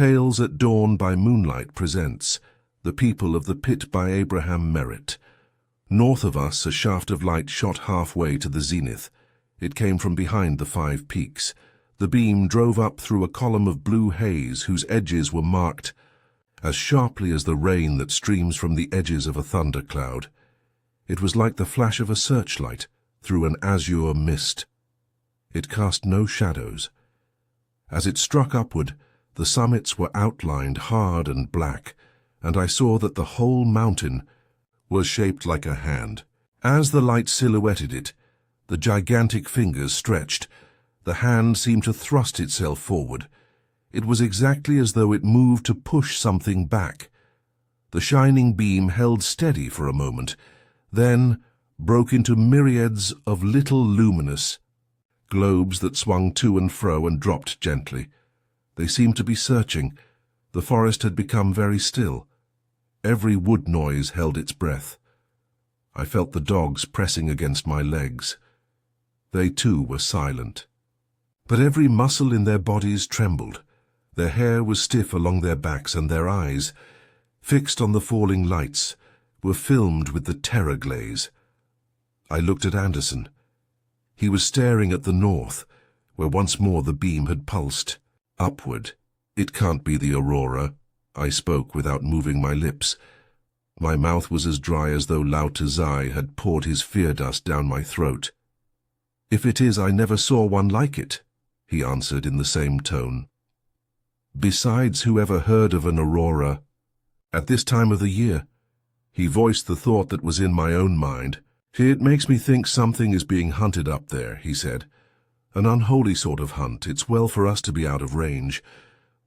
Tales at Dawn by Moonlight presents The People of the Pit by Abraham Merritt. North of us, a shaft of light shot halfway to the zenith. It came from behind the 5 peaks. The beam drove up through a column of blue haze whose edges were marked as sharply as the rain that streams from the edges of a thundercloud. It was like the flash of a searchlight through an azure mist. It cast no shadows. As it struck upward, the summits were outlined hard and black, and I saw that the whole mountain was shaped like a hand. As the light silhouetted it, the gigantic fingers stretched. The hand seemed to thrust itself forward. It was exactly as though it moved to push something back. The shining beam held steady for a moment, then broke into myriads of little luminous globes that swung to and fro and dropped gently. They seemed to be searching. The forest had become very still. Every wood noise held its breath. I felt the dogs pressing against my legs. They too were silent. But every muscle in their bodies trembled. Their hair was stiff along their backs, and their eyes, fixed on the falling lights, were filmed with the terror glaze. I looked at Anderson. He was staring at the north, where once more the beam had pulsed. Upward. It can't be the aurora. I spoke without moving my lips. My mouth was as dry as though Lao Tzu had poured his fear dust down my throat. If it is, I never saw one like it, he answered in the same tone. Besides, who ever heard of an aurora at this time of the year? He voiced the thought that was in my own mind. It makes me think something is being hunted up there, he said. An unholy sort of hunt. It's well for us to be out of range.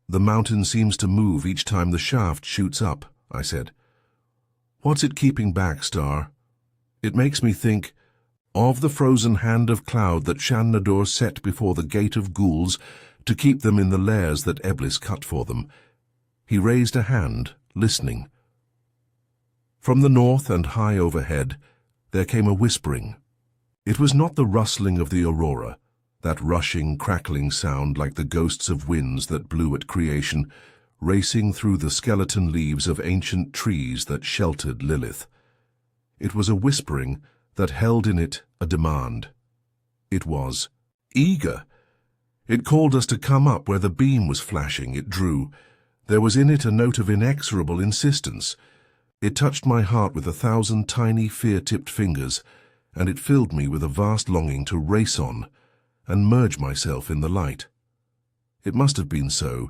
The mountain seems to move each time the shaft shoots up, I said. What's it keeping back, Star? It makes me think of the frozen hand of cloud that Shan-Nador set before the gate of ghouls to keep them in the lairs that Eblis cut for them. He raised a hand, listening. From the north and high overhead, there came a whispering. It was not the rustling of the aurora, that rushing, crackling sound like the ghosts of winds that blew at creation, racing through the skeleton leaves of ancient trees that sheltered Lilith. It was a whispering that held in it a demand. It was eager. It called us to come up where the beam was flashing. It drew. There was in it a note of inexorable insistence. It touched my heart with 1,000 tiny, fear-tipped fingers, and it filled me with a vast longing to race on and merge myself in the light. It must have been so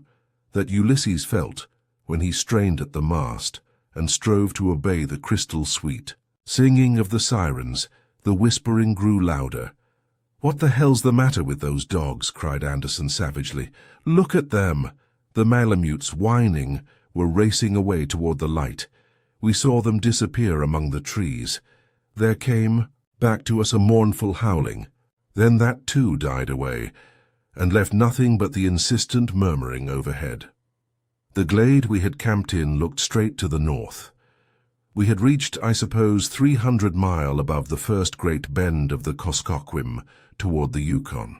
that Ulysses felt when he strained at the mast and strove to obey the crystal sweet singing of the sirens. The whispering grew louder. "What the hell's the matter with those dogs?" cried Anderson savagely. "Look at them!" The Malamutes, whining, were racing away toward the light. We saw them disappear among the trees. There came back to us a mournful howling. Then that too died away, and left nothing but the insistent murmuring overhead. The glade we had camped in looked straight to the north. We had reached, I suppose, 300 miles above the first great bend of the Kuskokwim toward the Yukon.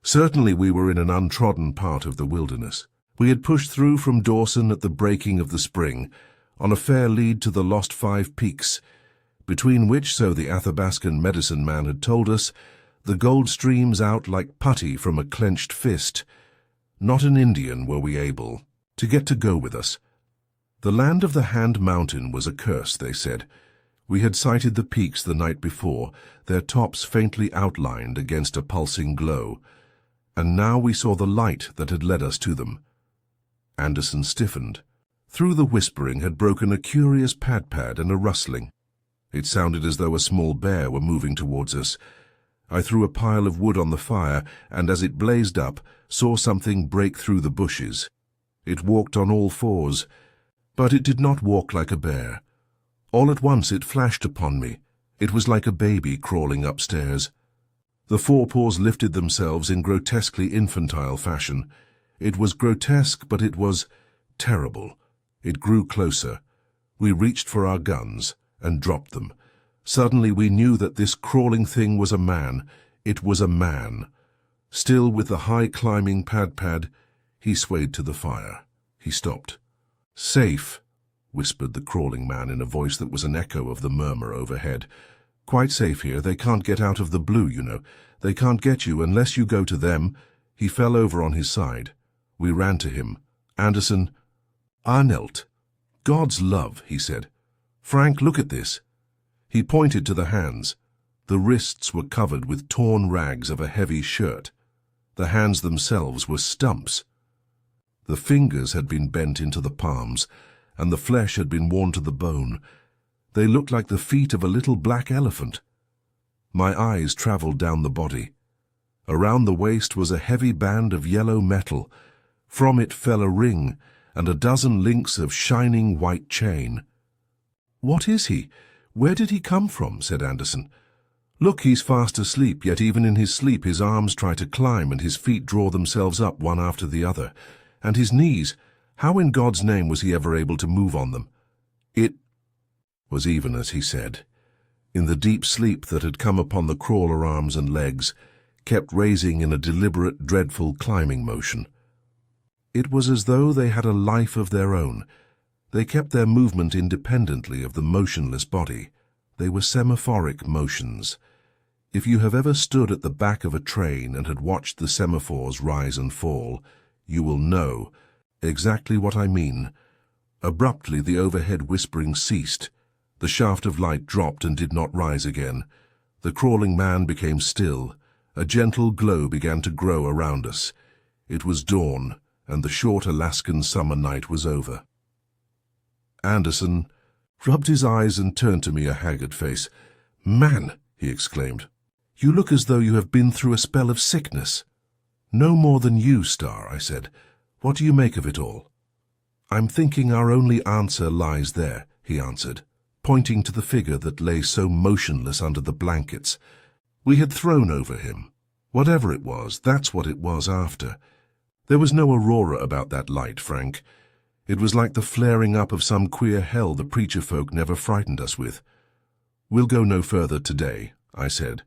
Certainly we were in an untrodden part of the wilderness. We had pushed through from Dawson at the breaking of the spring, on a fair lead to the lost 5 peaks, between which, so the Athabascan medicine man had told us, the gold streams out like putty from a clenched fist. Not an Indian were we able to get to go with us. The land of the Hand Mountain was accursed, they said. We had sighted the peaks the night before, their tops faintly outlined against a pulsing glow, and now we saw the light that had led us to them. Anderson stiffened. Through the whispering had broken a curious pad-pad and a rustling. It sounded as though a small bear were moving towards us. I threw a pile of wood on the fire, and as it blazed up, saw something break through the bushes. It walked on all 4s, but it did not walk like a bear. All at once it flashed upon me. It was like a baby crawling upstairs. The 4 paws lifted themselves in grotesquely infantile fashion. It was grotesque, but it was terrible. It grew closer. We reached for our guns and dropped them. Suddenly we knew that this crawling thing was a man. It was a man. Still with the high-climbing pad-pad, He swayed to the fire. He stopped. "Safe," whispered the crawling man in a voice that was an echo of the murmur overhead. "Quite safe here. They can't get out of the blue, you know. They can't get you unless you go to them." He fell over on his side. We ran to him. Anderson, "I knelt." "God's love," he said. "Frank, look at this." He pointed to the hands. The wrists were covered with torn rags of a heavy shirt. The hands themselves were stumps. The fingers had been bent into the palms, and the flesh had been worn to the bone. They looked like the feet of a little black elephant. My eyes traveled down the body. Around the waist was a heavy band of yellow metal. From it fell a ring and a dozen links of shining white chain. "What is he? Where did he come from?" said Anderson. "Look, he's fast asleep, yet even in his sleep his arms try to climb and his feet draw themselves up one after the other. And his knees, how in God's name was he ever able to move on them?" It was even as he said. In the deep sleep that had come upon the crawler arms and legs, kept raising in a deliberate, dreadful climbing motion. It was as though they had a life of their own. They kept their movement independently of the motionless body. They were semaphoric motions. If you have ever stood at the back of a train and had watched the semaphores rise and fall, you will know exactly what I mean. Abruptly the overhead whispering ceased. The shaft of light dropped and did not rise again. The crawling man became still. A gentle glow began to grow around us. It was dawn, and the short Alaskan summer night was over. Anderson rubbed his eyes and turned to me a haggard face. "Man," he exclaimed, "you look as though you have been through a spell of sickness." "No more than you, Star," I said. "What do you make of it all?" "I'm thinking our only answer lies there," he answered, pointing to the figure that lay so motionless under the blankets. We had thrown over him. Whatever it was, that's what it was after. There was no aurora about that light, Frank. It was like the flaring up of some queer hell the preacher folk never frightened us with. "We'll go no further today," I said.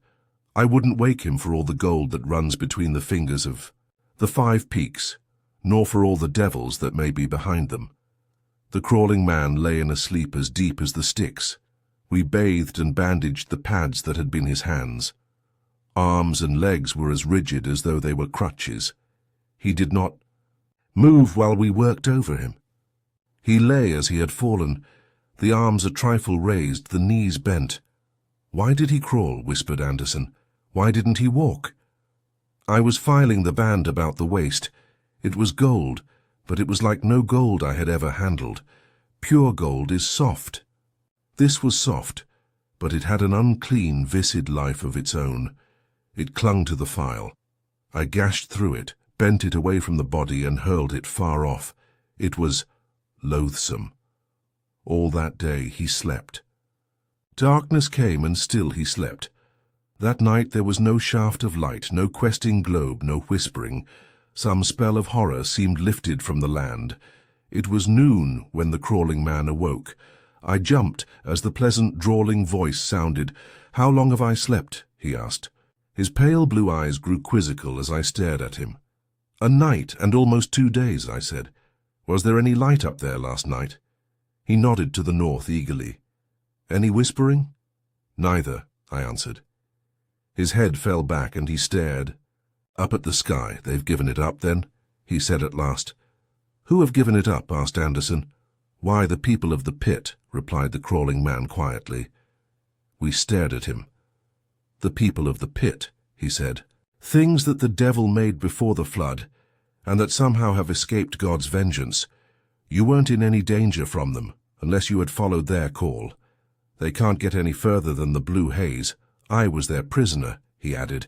"I wouldn't wake him for all the gold that runs between the fingers of the 5 peaks, nor for all the devils that may be behind them." The crawling man lay in a sleep as deep as the sticks. We bathed and bandaged the pads that had been his hands. Arms and legs were as rigid as though they were crutches. He did not move while we worked over him. He lay as he had fallen, the arms a trifle raised, the knees bent. "Why did he crawl?" whispered Anderson. "Why didn't he walk?" I was filing the band about the waist. It was gold, but it was like no gold I had ever handled. Pure gold is soft. This was soft, but it had an unclean, viscid life of its own. It clung to the file. I gashed through it, bent it away from the body and hurled it far off. It was loathsome. All that day he slept. Darkness came and still he slept. That night there was no shaft of light, no questing globe, no whispering. Some spell of horror seemed lifted from the land. It was noon when the crawling man awoke. I jumped as the pleasant, drawling voice sounded. "How long have I slept?" he asked. His pale blue eyes grew quizzical as I stared at him. "A night and almost 2 days," I said. "Was there any light up there last night?" He nodded to the north eagerly. "Any whispering?" "Neither," I answered. His head fell back and he stared. "Up at the sky. They've given it up, then?" he said at last. "Who have given it up?" asked Anderson. "Why, the people of the pit," replied the crawling man quietly. We stared at him. "The people of the pit," he said. "Things that the devil made before the flood, and that somehow have escaped God's vengeance. You weren't in any danger from them, unless you had followed their call. They can't get any further than the blue haze. I was their prisoner," he added.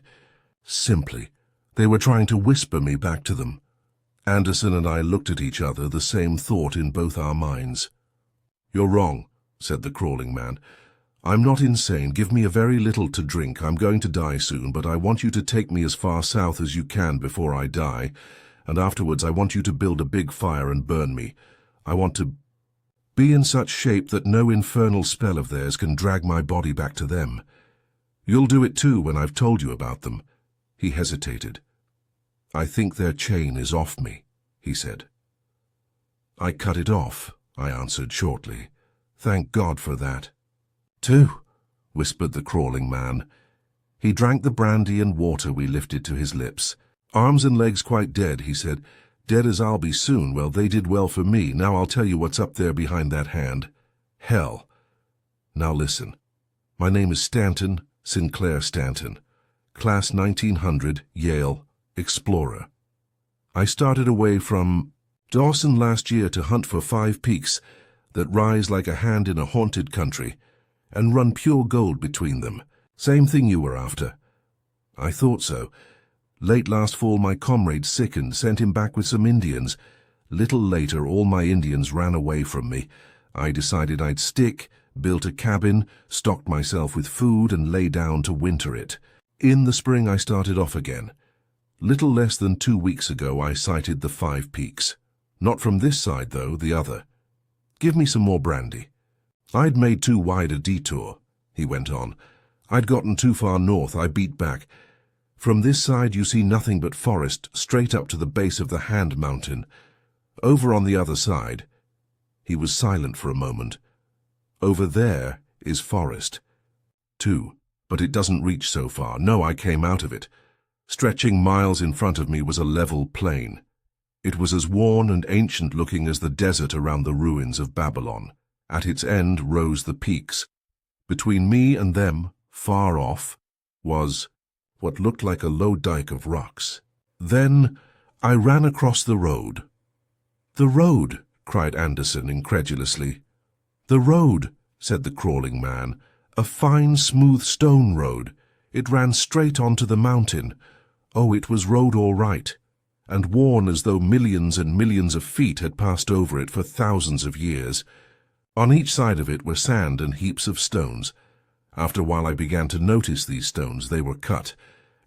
Simply, they were trying to whisper me back to them. Anderson and I looked at each other, the same thought in both our minds. "You're wrong," said the crawling man. "I'm not insane. Give me a very little to drink. I'm going to die soon, but I want you to take me as far south as you can before I die, and afterwards I want you to build a big fire and burn me. I want to be in such shape that no infernal spell of theirs can drag my body back to them. You'll do it too when I've told you about them." He hesitated. "I think their chain is off me," he said. I cut it off, I answered shortly. Thank God for that. Two, whispered the crawling man. He drank the brandy and water we lifted to his lips. Arms and legs quite dead, he said. Dead as I'll be soon. Well, they did well for me. Now I'll tell you what's up there behind that hand. Hell. Now listen. My name is Stanton, Sinclair Stanton. Class 1900, Yale, explorer. I started away from Dawson last year to hunt for 5 peaks that rise like a hand in a haunted country and run pure gold between them. Same thing you were after. I thought so. Late last fall my comrade sickened, sent him back with some Indians. Little later all my Indians ran away from me. I decided I'd stick, built a cabin, stocked myself with food and lay down to winter it. In the spring I started off again. Little less than 2 weeks ago I sighted the 5 peaks. Not from this side though, the other. Give me some more brandy. I'd made too wide a detour, he went on. I'd gotten too far north, I beat back. From this side you see nothing but forest straight up to the base of the Hand Mountain. Over on the other side, he was silent for a moment. Over there is forest. Too, but it doesn't reach so far. No, I came out of it. Stretching miles in front of me was a level plain. It was as worn and ancient-looking as the desert around the ruins of Babylon. At its end rose the peaks. Between me and them, far off, was what looked like a low dike of rocks. Then I ran across the road. "The road!" cried Anderson incredulously. "The road," said the crawling man. "A fine, smooth stone road. It ran straight onto the mountain. Oh, it was road all right, and worn as though millions and millions of feet had passed over it for thousands of years. On each side of it were sand and heaps of stones. After a while I began to notice these stones. They were cut,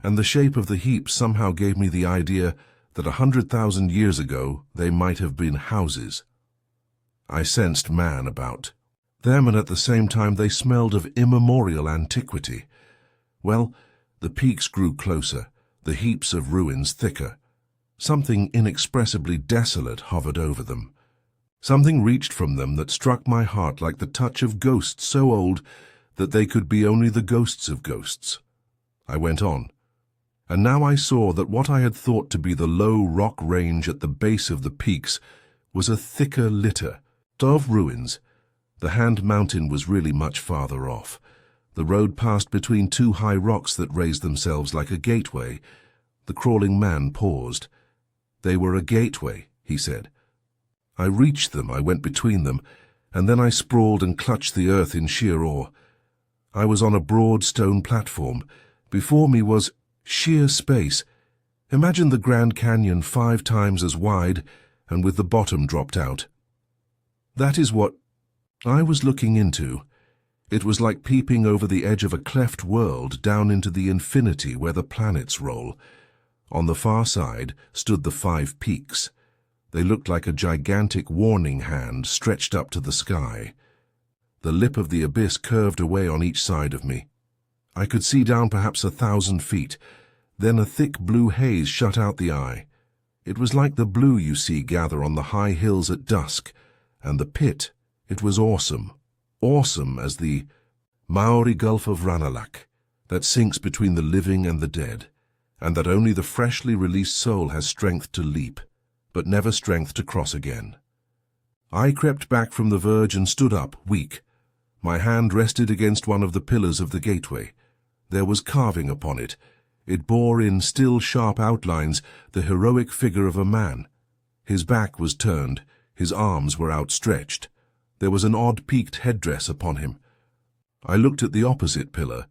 and the shape of the heaps somehow gave me the idea that 100,000 years ago they might have been houses. I sensed man about them, and at the same time they smelled of immemorial antiquity. Well, the peaks grew closer, the heaps of ruins thicker. Something inexpressibly desolate hovered over them. Something reached from them that struck my heart like the touch of ghosts so old that they could be only the ghosts of ghosts. I went on, and now I saw that what I had thought to be the low rock range at the base of the peaks was a thicker litter of ruins. The Hand Mountain was really much farther off. The road passed between 2 high rocks that raised themselves like a gateway. The crawling man paused. "They were a gateway," he said. I reached them, I went between them, and then I sprawled and clutched the earth in sheer awe. I was on a broad stone platform. Before me was sheer space. Imagine the Grand Canyon 5 times as wide and with the bottom dropped out. That is what I was looking into. It was like peeping over the edge of a cleft world down into the infinity where the planets roll. On the far side stood the 5 peaks. They looked like a gigantic warning hand stretched up to the sky. The lip of the abyss curved away on each side of me. I could see down perhaps 1,000 feet. Then a thick blue haze shut out the eye. It was like the blue you see gather on the high hills at dusk. And the pit, it was awesome. Awesome as the Maori Gulf of Ranelagh that sinks between the living and the dead, and that only the freshly released soul has strength to leap, but never strength to cross again. I crept back from the verge and stood up, weak. My hand rested against one of the pillars of the gateway. There was carving upon it. It bore in still sharp outlines the heroic figure of a man. His back was turned, his arms were outstretched. There was an odd peaked headdress upon him. I looked at the opposite pillar.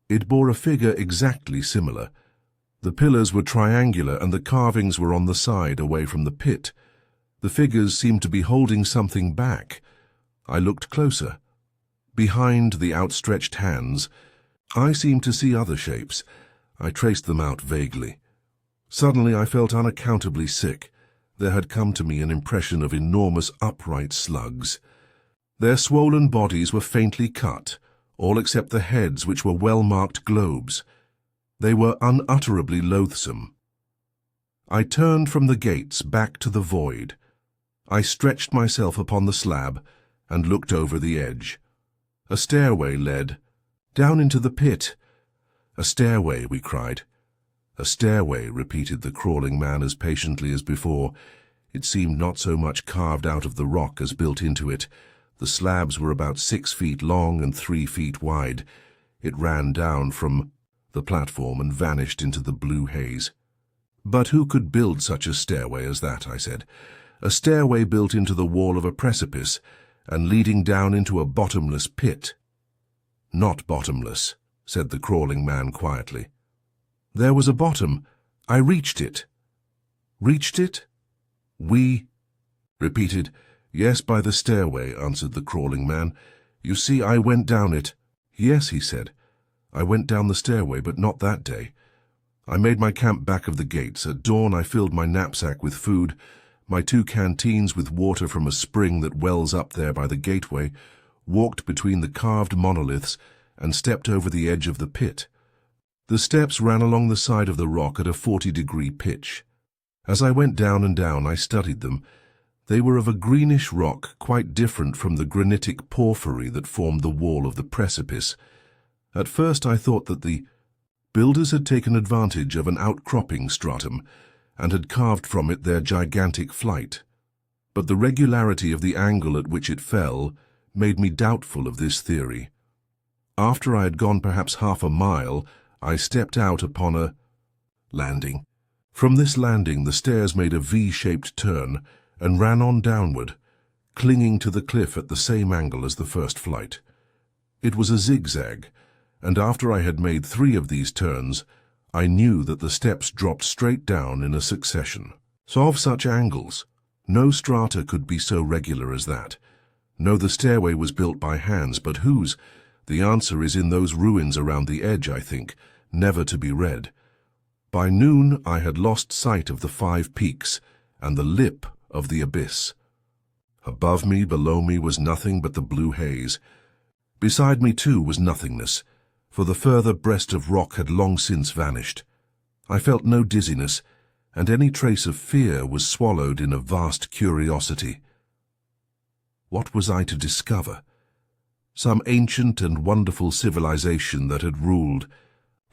It bore a figure exactly similar. The pillars were triangular and the carvings were on the side away from the pit. The figures seemed to be holding something back. I looked closer. Behind the outstretched hands, I seemed to see other shapes. I traced them out vaguely. Suddenly I felt unaccountably sick. There had come to me an impression of enormous upright slugs. Their swollen bodies were faintly cut, all except the heads, which were well-marked globes. They were unutterably loathsome. I turned from the gates back to the void. I stretched myself upon the slab and looked over the edge. A stairway led down into the pit. "A stairway," we cried. "A stairway," repeated the crawling man as patiently as before. It seemed not so much carved out of the rock as built into it. The slabs were about 6 feet long and 3 feet wide. It ran down from the platform and vanished into the blue haze. "But who could build such a stairway as that?" I said. "A stairway built into the wall of a precipice and leading down into a bottomless pit." "Not bottomless," said the crawling man quietly. "There was a bottom. I reached it." "Reached it?" "We repeated. "Yes, by the stairway," answered the crawling man. "You see, I went down it." "Yes," he said. "I went down the stairway, but not that day. I made my camp back of the gates. At dawn I filled my knapsack with food, my 2 canteens with water from a spring that wells up there by the gateway, walked between the carved monoliths, and stepped over the edge of the pit. The steps ran along the side of the rock at a 40-degree pitch. As I went down and down, I studied them. They were of a greenish rock, quite different from the granitic porphyry that formed the wall of the precipice. At first I thought that the builders had taken advantage of an outcropping stratum and had carved from it their gigantic flight. But the regularity of the angle at which it fell made me doubtful of this theory. After I had gone perhaps half a mile, I stepped out upon a landing. From this landing the stairs made a V-shaped turn and ran on downward, clinging to the cliff at the same angle as the first flight. It was a zigzag, and after I had made 3 of these turns, I knew that the steps dropped straight down in a succession. So of such angles, no strata could be so regular as that. No, the stairway was built by hands, but whose? The answer is in those ruins around the edge, I think, never to be read. By noon I had lost sight of the 5 peaks and the lip of the abyss. Above me, below me, was nothing but the blue haze. Beside me, too, was nothingness, for the further breast of rock had long since vanished. I felt no dizziness, and any trace of fear was swallowed in a vast curiosity. What was I to discover? Some ancient and wonderful civilization that had ruled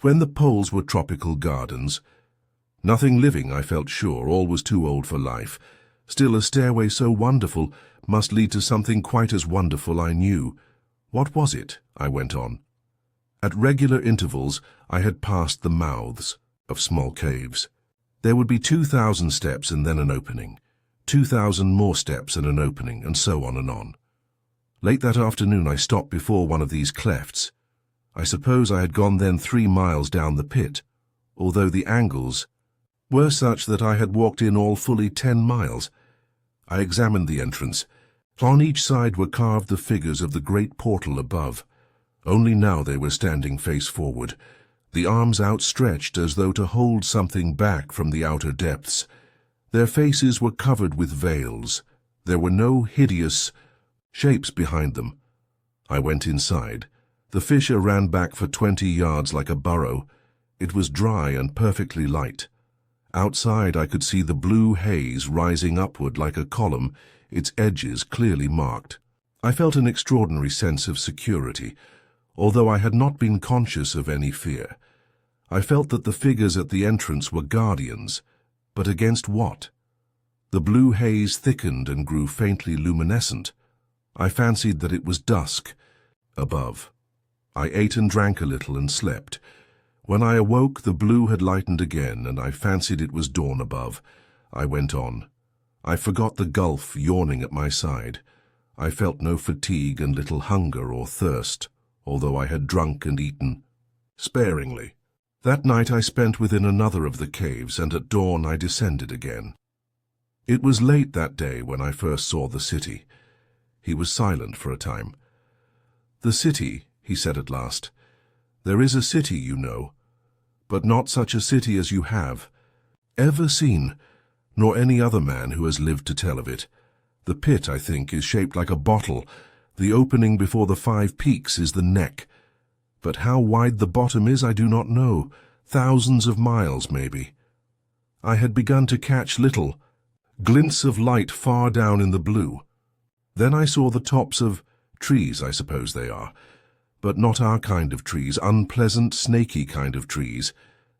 when the poles were tropical gardens. Nothing living, I felt sure, all was too old for life. Still, a stairway so wonderful must lead to something quite as wonderful, I knew. What was it? I went on. At regular intervals I had passed the mouths of small caves. There would be 2,000 steps and then an opening, 2,000 more steps and an opening, and so on and on. Late that afternoon I stopped before one of these clefts. I suppose I had gone then 3 miles down the pit, although the angles were such that I had walked in all fully 10 miles. I examined the entrance. On each side were carved the figures of the great portal above. Only now they were standing face forward, the arms outstretched as though to hold something back from the outer depths. Their faces were covered with veils. There were no hideous shapes behind them. I went inside. The fissure ran back for 20 yards like a burrow. It was dry and perfectly light. Outside I could see the blue haze rising upward like a column, its edges clearly marked. I felt an extraordinary sense of security, although I had not been conscious of any fear. I felt that the figures at the entrance were guardians, but against what? The blue haze thickened and grew faintly luminescent. I fancied that it was dusk above. I ate and drank a little and slept. When I awoke, the blue had lightened again, and I fancied it was dawn above. I went on. I forgot the gulf yawning at my side. I felt no fatigue and little hunger or thirst, although I had drunk and eaten sparingly. That night I spent within another of the caves, and at dawn I descended again. It was late that day when I first saw the city. He was silent for a time. "The city," he said at last. "There is a city, you know, but not such a city as you have ever seen, nor any other man who has lived to tell of it. The pit, I think, is shaped like a bottle. The opening before the 5 peaks is the neck. But how wide the bottom is I do not know. Thousands of miles, maybe. I had begun to catch little glints of light far down in the blue. Then I saw the tops of trees, I suppose they are, but not our kind of trees, unpleasant, snaky kind of trees.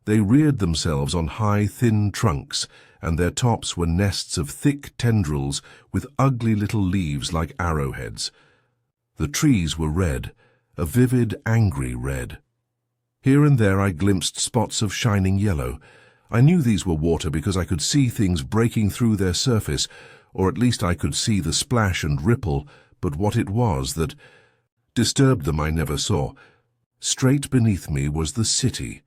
They reared themselves on high, thin trunks, and their tops were nests of thick tendrils with ugly little leaves like arrowheads. The trees were red, a vivid, angry red. Here and there I glimpsed spots of shining yellow. I knew these were water because I could see things breaking through their surface, or at least I could see the splash and ripple, but what it was that disturbed them I never saw. Straight beneath me was the city.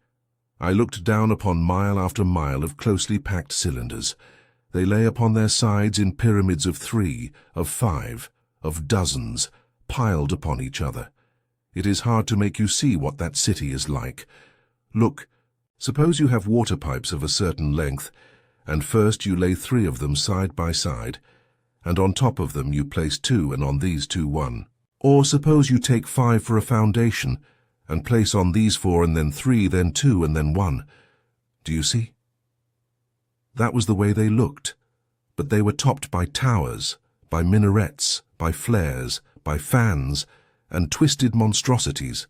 I looked down upon mile after mile of closely packed cylinders. They lay upon their sides in pyramids of 3, of 5, of dozens, piled upon each other. It is hard to make you see what that city is like. Look, suppose you have water pipes of a certain length, and first you lay 3 of them side by side, and on top of them you place 2, and on these 2 1. Or suppose you take 5 for a foundation, and place on these 4, and then 3, then 2, and then 1. Do you see? That was the way they looked, but they were topped by towers, by minarets, by flares, by fans, and twisted monstrosities.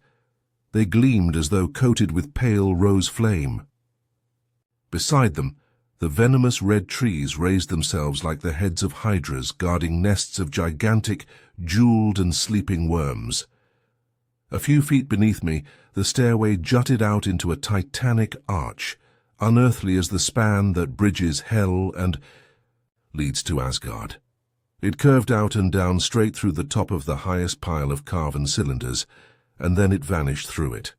They gleamed as though coated with pale rose flame. Beside them, the venomous red trees raised themselves like the heads of hydras guarding nests of gigantic, jeweled and sleeping worms. A few feet beneath me, the stairway jutted out into a titanic arch, unearthly as the span that bridges hell and leads to Asgard. It curved out and down straight through the top of the highest pile of carven cylinders, and then it vanished through it.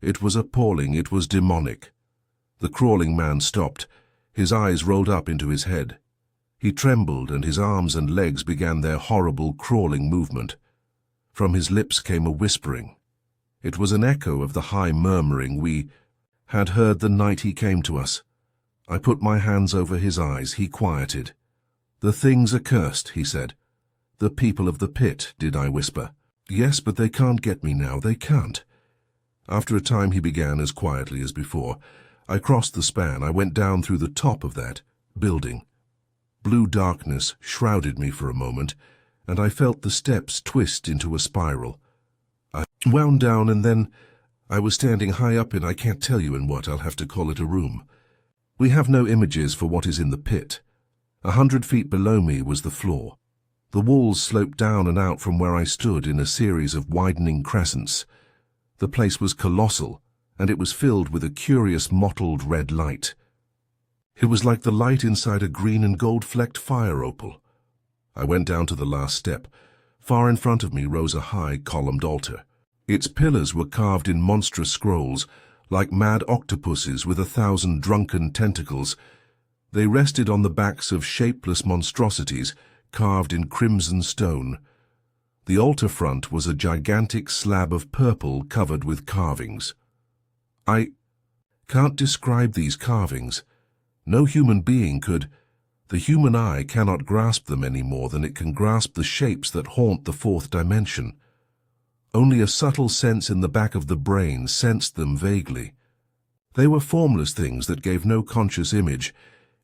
It was appalling, it was demonic. The crawling man stopped. His eyes rolled up into his head. He trembled, and his arms and legs began their horrible crawling movement. From his lips came a whispering. It was an echo of the high murmuring we had heard the night he came to us. I put my hands over his eyes. He quieted. "The thing's accursed," he said. "The people of the pit," did I whisper. "Yes, but they can't get me now, they can't." After a time he began as quietly as before. I crossed the span. I went down through the top of that building. Blue darkness shrouded me for a moment, and I felt the steps twist into a spiral. I wound down, and then I was standing high up in, I can't tell you in what, I'll have to call it a room. We have no images for what is in the pit. 100 feet below me was the floor. The walls sloped down and out from where I stood in a series of widening crescents. The place was colossal, and it was filled with a curious mottled red light. It was like the light inside a green and gold-flecked fire opal. I went down to the last step. Far in front of me rose a high, columned altar. Its pillars were carved in monstrous scrolls, like mad octopuses with 1,000 drunken tentacles. They rested on the backs of shapeless monstrosities, carved in crimson stone. The altar front was a gigantic slab of purple covered with carvings. I can't describe these carvings. No human being could. The human eye cannot grasp them any more than it can grasp the shapes that haunt the 4th dimension. Only a subtle sense in the back of the brain sensed them vaguely. They were formless things that gave no conscious image,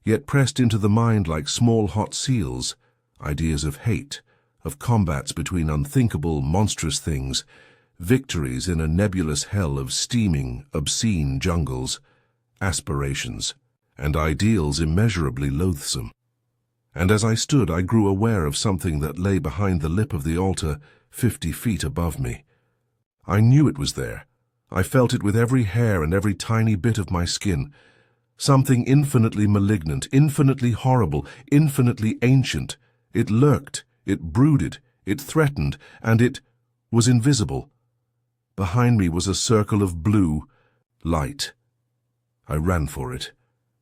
yet pressed into the mind like small hot seals, ideas of hate, of combats between unthinkable, monstrous things, victories in a nebulous hell of steaming, obscene jungles, aspirations, and ideals immeasurably loathsome. And as I stood, I grew aware of something that lay behind the lip of the altar 50 feet above me. I knew it was there. I felt it with every hair and every tiny bit of my skin. Something infinitely malignant, infinitely horrible, infinitely ancient. It lurked, it brooded, it threatened, and it was invisible. Behind me was a circle of blue light. I ran for it.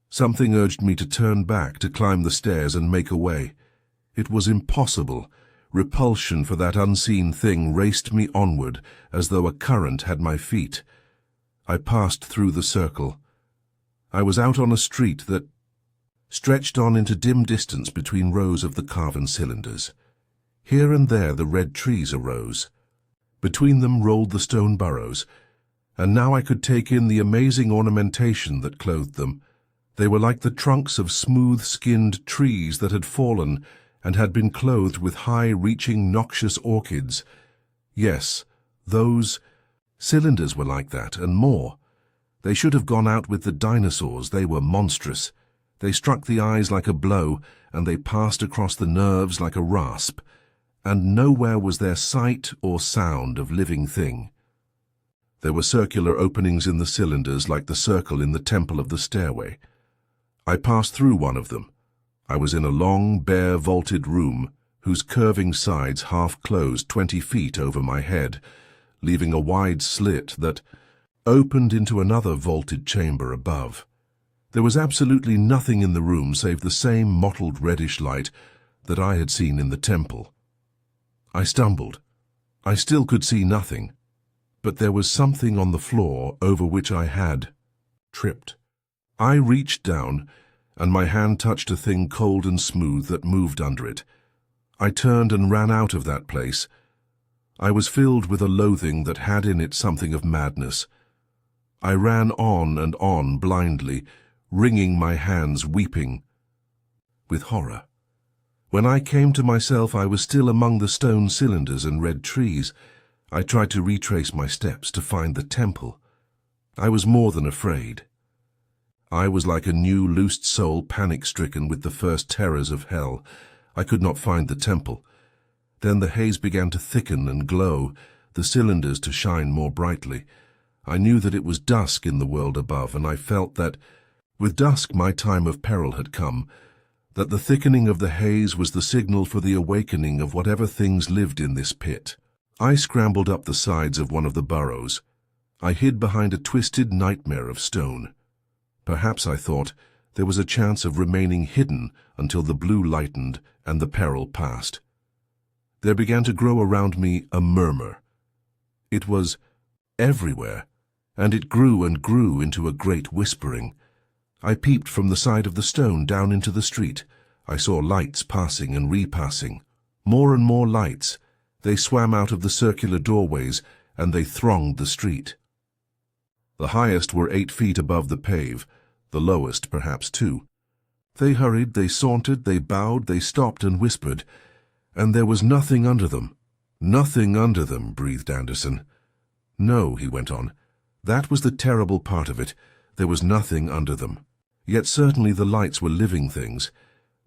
Something urged me to turn back, to climb the stairs and make away. It was impossible. Repulsion for that unseen thing raced me onward, as though a current had my feet. I passed through the circle. I was out on a street that stretched on into dim distance between rows of the carven cylinders. Here and there the red trees arose. Between them rolled the stone burrows, and now I could take in the amazing ornamentation that clothed them. They were like the trunks of smooth-skinned trees that had fallen and had been clothed with high-reaching noxious orchids. Yes, those cylinders were like that, and more. They should have gone out with the dinosaurs. They were monstrous. They struck the eyes like a blow, and they passed across the nerves like a rasp, and nowhere was there sight or sound of living thing. There were circular openings in the cylinders like the circle in the temple of the stairway. I passed through one of them. I was in a long, bare, vaulted room, whose curving sides half closed 20 feet over my head, leaving a wide slit that opened into another vaulted chamber above. There was absolutely nothing in the room save the same mottled reddish light that I had seen in the temple. I stumbled. I still could see nothing, but there was something on the floor over which I had tripped. I reached down, and my hand touched a thing cold and smooth that moved under it. I turned and ran out of that place. I was filled with a loathing that had in it something of madness. I ran on and on blindly, wringing my hands, weeping with horror. When I came to myself, I was still among the stone cylinders and red trees. I tried to retrace my steps to find the temple. I was more than afraid. I was like a new loosed soul, panic-stricken with the first terrors of hell. I could not find the temple. Then the haze began to thicken and glow, the cylinders to shine more brightly. I knew that it was dusk in the world above, and I felt that, with dusk, my time of peril had come, that the thickening of the haze was the signal for the awakening of whatever things lived in this pit. I scrambled up the sides of one of the burrows. I hid behind a twisted nightmare of stone. Perhaps, I thought, there was a chance of remaining hidden until the blue lightened and the peril passed. There began to grow around me a murmur. It was everywhere, and it grew and grew into a great whispering. I peeped from the side of the stone down into the street. I saw lights passing and repassing. More and more lights. They swam out of the circular doorways, and they thronged the street. The highest were 8 feet above the pave, the lowest perhaps 2. They hurried, they sauntered, they bowed, they stopped and whispered, and there was nothing under them. Nothing under them, breathed Anderson. No, he went on. That was the terrible part of it. There was nothing under them. Yet certainly the lights were living things.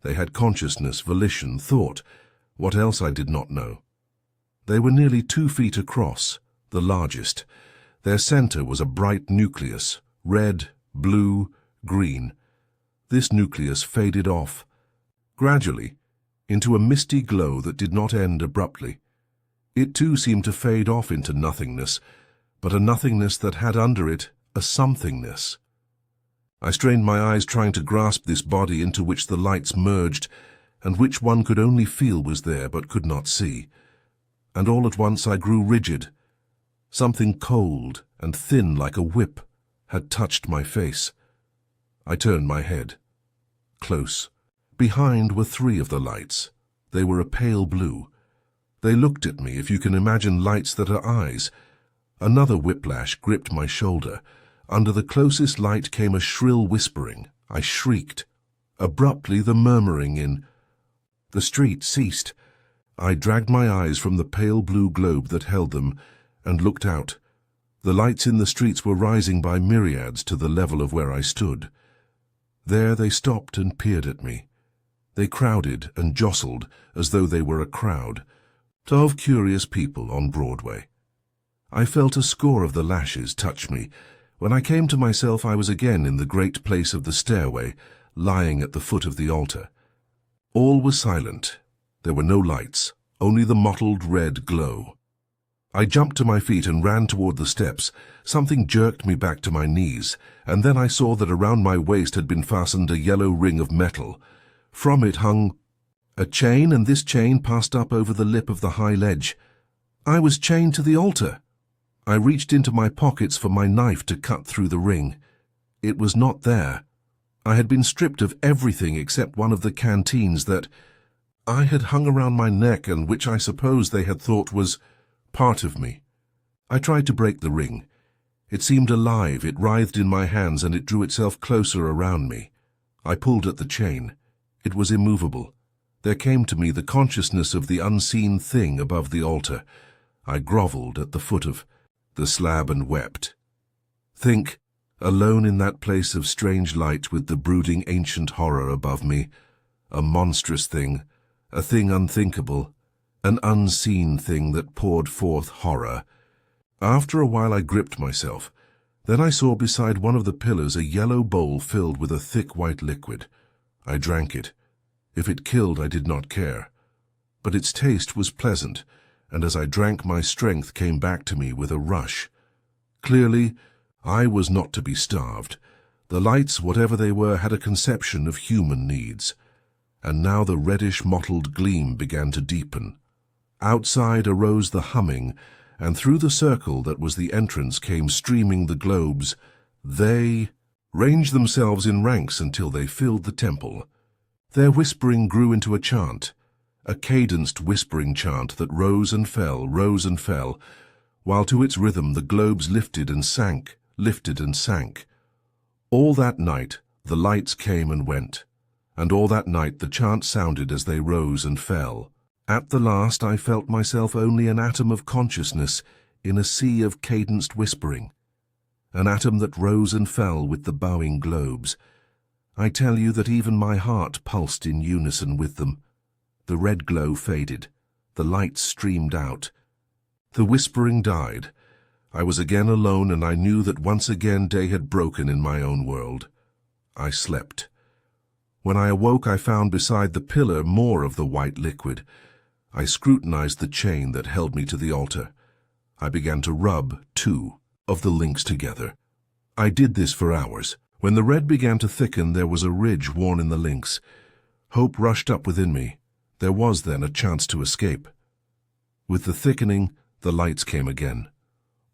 They had consciousness, volition, thought. What else I did not know. They were nearly 2 feet across, the largest. Their center was a bright nucleus, red, blue, green. This nucleus faded off, gradually, into a misty glow that did not end abruptly. It too seemed to fade off into nothingness, but a nothingness that had under it a somethingness. I strained my eyes trying to grasp this body into which the lights merged, and which one could only feel was there but could not see. And all at once I grew rigid. Something cold and thin like a whip had touched my face. I turned my head. Close. Behind were 3 of the lights. They were a pale blue. They looked at me, if you can imagine lights that are eyes. Another whiplash gripped my shoulder. Under the closest light came a shrill whispering. I shrieked. Abruptly the murmuring in the street ceased. I dragged my eyes from the pale blue globe that held them and looked out. The lights in the streets were rising by myriads to the level of where I stood. There they stopped and peered at me. They crowded and jostled as though they were a crowd of curious people on Broadway. I felt a score of the lashes touch me. When I came to myself, I was again in the great place of the stairway, lying at the foot of the altar. All was silent. There were no lights, only the mottled red glow. I jumped to my feet and ran toward the steps. Something jerked me back to my knees, and then I saw that around my waist had been fastened a yellow ring of metal. From it hung a chain, and this chain passed up over the lip of the high ledge. I was chained to the altar. I reached into my pockets for my knife to cut through the ring. It was not there. I had been stripped of everything except one of the canteens that I had hung around my neck and which I suppose they had thought was part of me. I tried to break the ring. It seemed alive, it writhed in my hands, and it drew itself closer around me. I pulled at the chain. It was immovable. There came to me the consciousness of the unseen thing above the altar. I grovelled at the foot of the slab and wept. Think, alone in that place of strange light with the brooding ancient horror above me, a monstrous thing, a thing unthinkable, an unseen thing that poured forth horror. After a while I gripped myself. Then I saw beside one of the pillars a yellow bowl filled with a thick white liquid. I drank it. If it killed, I did not care. But its taste was pleasant, and as I drank, my strength came back to me with a rush. Clearly, I was not to be starved. The lights, whatever they were, had a conception of human needs. And now the reddish mottled gleam began to deepen. Outside arose the humming, and through the circle that was the entrance came streaming the globes. They ranged themselves in ranks until they filled the temple. Their whispering grew into a chant, a cadenced whispering chant that rose and fell, while to its rhythm the globes lifted and sank, lifted and sank. All that night the lights came and went, and all that night the chant sounded as they rose and fell. At the last I felt myself only an atom of consciousness in a sea of cadenced whispering, an atom that rose and fell with the bowing globes. I tell you that even my heart pulsed in unison with them. The red glow faded, the lights streamed out. The whispering died. I was again alone, and I knew that once again day had broken in my own world. I slept. When I awoke, I found beside the pillar more of the white liquid. I scrutinized the chain that held me to the altar. I began to rub two of the links together. I did this for hours. When the red began to thicken, there was a ridge worn in the links. Hope rushed up within me. There was then a chance to escape. With the thickening, the lights came again.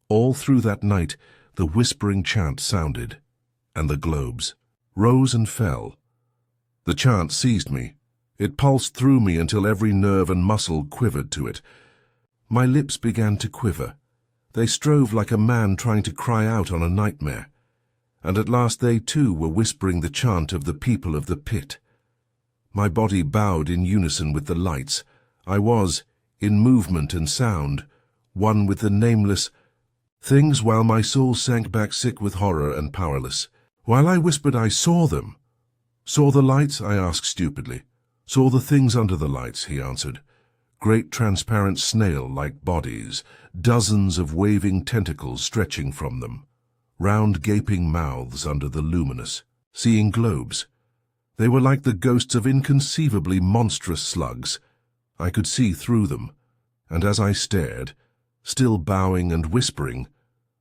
All through that night, the whispering chant sounded, and the globes rose and fell. The chant seized me. It pulsed through me until every nerve and muscle quivered to it. My lips began to quiver. They strove like a man trying to cry out on a nightmare. And at last they too were whispering the chant of the people of the pit. My body bowed in unison with the lights. I was, in movement and sound, one with the nameless things, while my soul sank back sick with horror and powerless. While I whispered, I saw them. Saw the lights? I asked stupidly. Saw the things under the lights, he answered. Great transparent snail-like bodies, dozens of waving tentacles stretching from them. Round gaping mouths under the luminous, seeing globes. They were like the ghosts of inconceivably monstrous slugs. I could see through them, and as I stared, still bowing and whispering,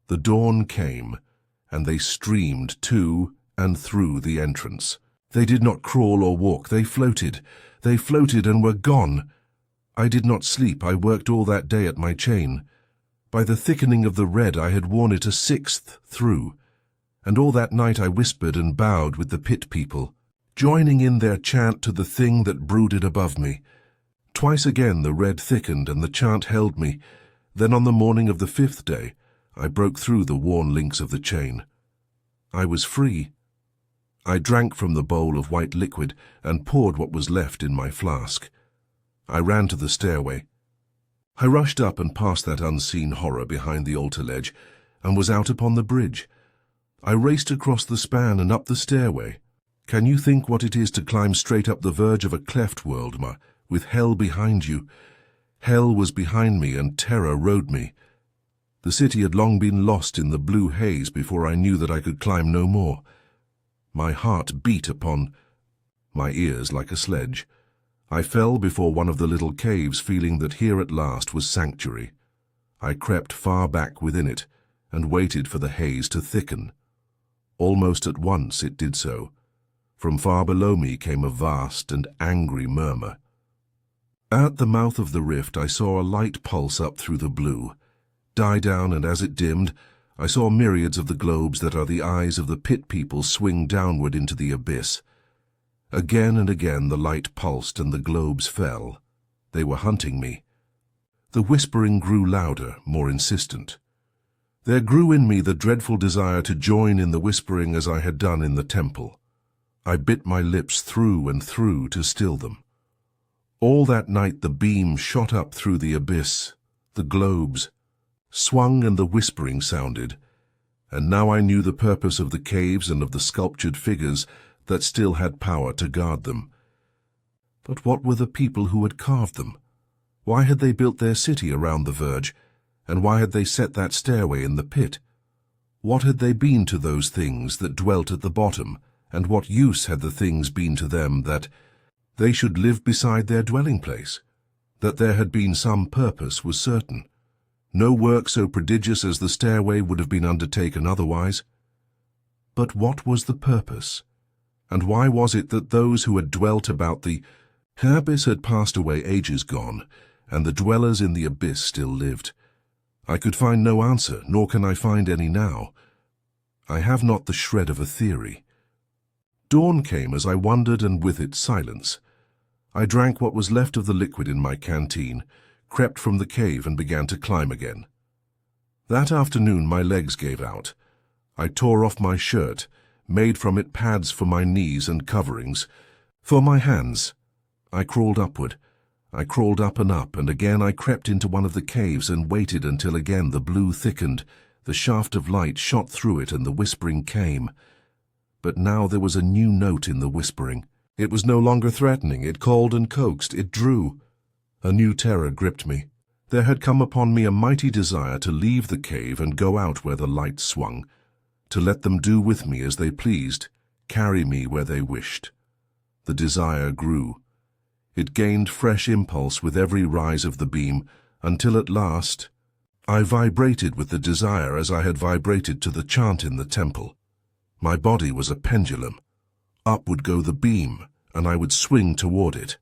the dawn came, and they streamed to and through the entrance. They did not crawl or walk, they floated and were gone. I did not sleep, I worked all that day at my chain. By the thickening of the red I had worn it a sixth through, and all that night I whispered and bowed with the pit people, joining in their chant to the thing that brooded above me. Twice again the red thickened and the chant held me. Then on the morning of the fifth day, I broke through the worn links of the chain. I was free. I drank from the bowl of white liquid and poured what was left in my flask. I ran to the stairway. I rushed up and past that unseen horror behind the altar ledge and was out upon the bridge. I raced across the span and up the stairway. Can you think what it is to climb straight up the verge of a cleft world, with hell behind you? Hell was behind me and terror rode me. The city had long been lost in the blue haze before I knew that I could climb no more. My heart beat upon my ears like a sledge. I fell before one of the little caves, feeling that here at last was sanctuary. I crept far back within it and waited for the haze to thicken. Almost at once it did so. From far below me came a vast and angry murmur. At the mouth of the rift I saw a light pulse up through the blue, die down, and as it dimmed, I saw myriads of the globes that are the eyes of the pit people swing downward into the abyss. Again and again the light pulsed and the globes fell. They were hunting me. The whispering grew louder, more insistent. There grew in me the dreadful desire to join in the whispering as I had done in the temple. I bit my lips through and through to still them. All that night the beam shot up through the abyss, the globes, swung and the whispering sounded, and now I knew the purpose of the caves and of the sculptured figures that still had power to guard them. But what were the people who had carved them? Why had they built their city around the verge, and why had they set that stairway in the pit? What had they been to those things that dwelt at the bottom, and what use had the things been to them that they should live beside their dwelling place? That there had been some purpose was certain. No work so prodigious as the stairway would have been undertaken otherwise. But what was the purpose? And why was it that those who had dwelt about the abyss had passed away ages gone, and the dwellers in the abyss still lived? I could find no answer, nor can I find any now. I have not the shred of a theory. Dawn came as I wondered, and with it silence. I drank what was left of the liquid in my canteen, crept from the cave and began to climb again. That afternoon my legs gave out. I tore off my shirt, made from it pads for my knees and coverings for my hands. I crawled upward. I crawled up, and again I crept into one of the caves and waited until again the blue thickened, the shaft of light shot through it, and the whispering came. But now there was a new note in the whispering. It was no longer threatening. It called and coaxed. It drew. A new terror gripped me. There had come upon me a mighty desire to leave the cave and go out where the light swung, to let them do with me as they pleased, carry me where they wished. The desire grew. It gained fresh impulse with every rise of the beam, until at last I vibrated with the desire as I had vibrated to the chant in the temple. My body was a pendulum. Up would go the beam, and I would swing toward it.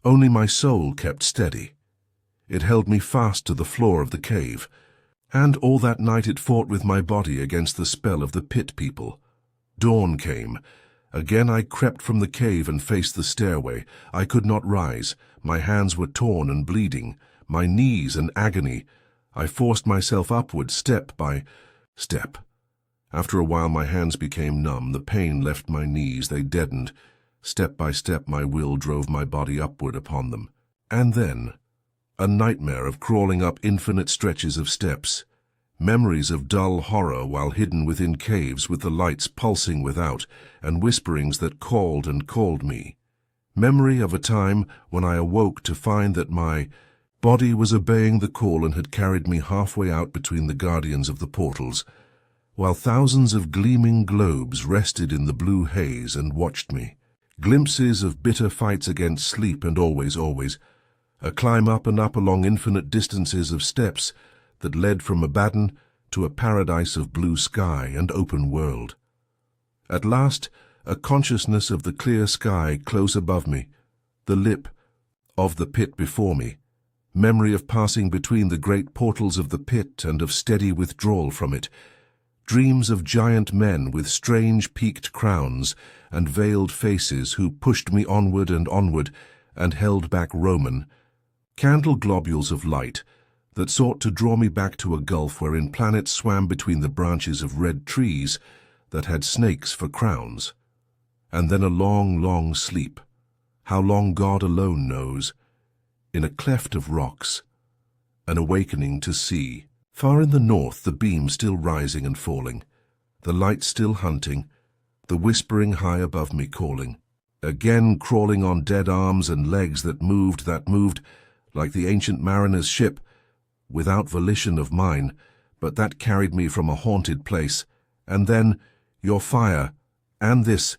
Only my soul kept steady. It held me fast to the floor of the cave, and all that night it fought with my body against the spell of the pit people. Dawn came. Again I crept from the cave and faced the stairway. I could not rise. My hands were torn and bleeding, my knees in agony. I forced myself upward step by step. After a while my hands became numb. The pain left my knees. They deadened. Step by step my will drove my body upward upon them. And then a nightmare of crawling up infinite stretches of steps. Memories of dull horror while hidden within caves with the lights pulsing without, and whisperings that called and called me. Memory of a time when I awoke to find that my body was obeying the call and had carried me halfway out between the guardians of the portals, while thousands of gleaming globes rested in the blue haze and watched me. Glimpses of bitter fights against sleep and always, a climb up and up along infinite distances of steps that led from Abaddon to a paradise of blue sky and open world. At last, a consciousness of the clear sky close above me, the lip of the pit before me, memory of passing between the great portals of the pit and of steady withdrawal from it, dreams of giant men with strange peaked crowns and veiled faces who pushed me onward and held back Roman, candle globules of light that sought to draw me back to a gulf wherein planets swam between the branches of red trees that had snakes for crowns. And then a long, long sleep, how long God alone knows, in a cleft of rocks, an awakening to see. Far in the north, the beam still rising and falling, the light still hunting, the whispering high above me calling. Again crawling on dead arms and legs that moved, like the ancient mariner's ship, without volition of mine, but that carried me from a haunted place. And then your fire, and this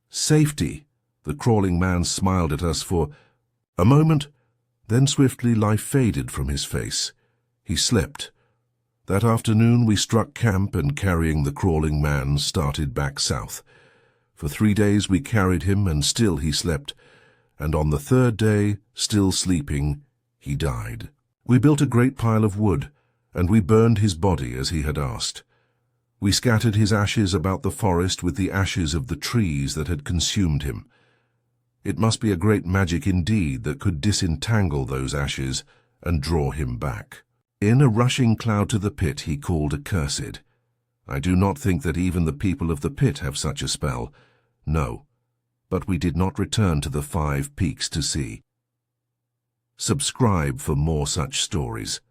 safety. The crawling man smiled at us for a moment, then swiftly life faded from his face. He slept. That afternoon we struck camp and, carrying the crawling man, started back south. For 3 days we carried him, and still he slept, and on the 3rd day, still sleeping, he died. We built a great pile of wood, and we burned his body as he had asked. We scattered his ashes about the forest with the ashes of the trees that had consumed him. It must be a great magic indeed that could disentangle those ashes and draw him back. In a rushing cloud to the pit he called accursed. I do not think that even the people of the pit have such a spell, No, but we did not return to the 5 peaks to see. Subscribe for more such stories.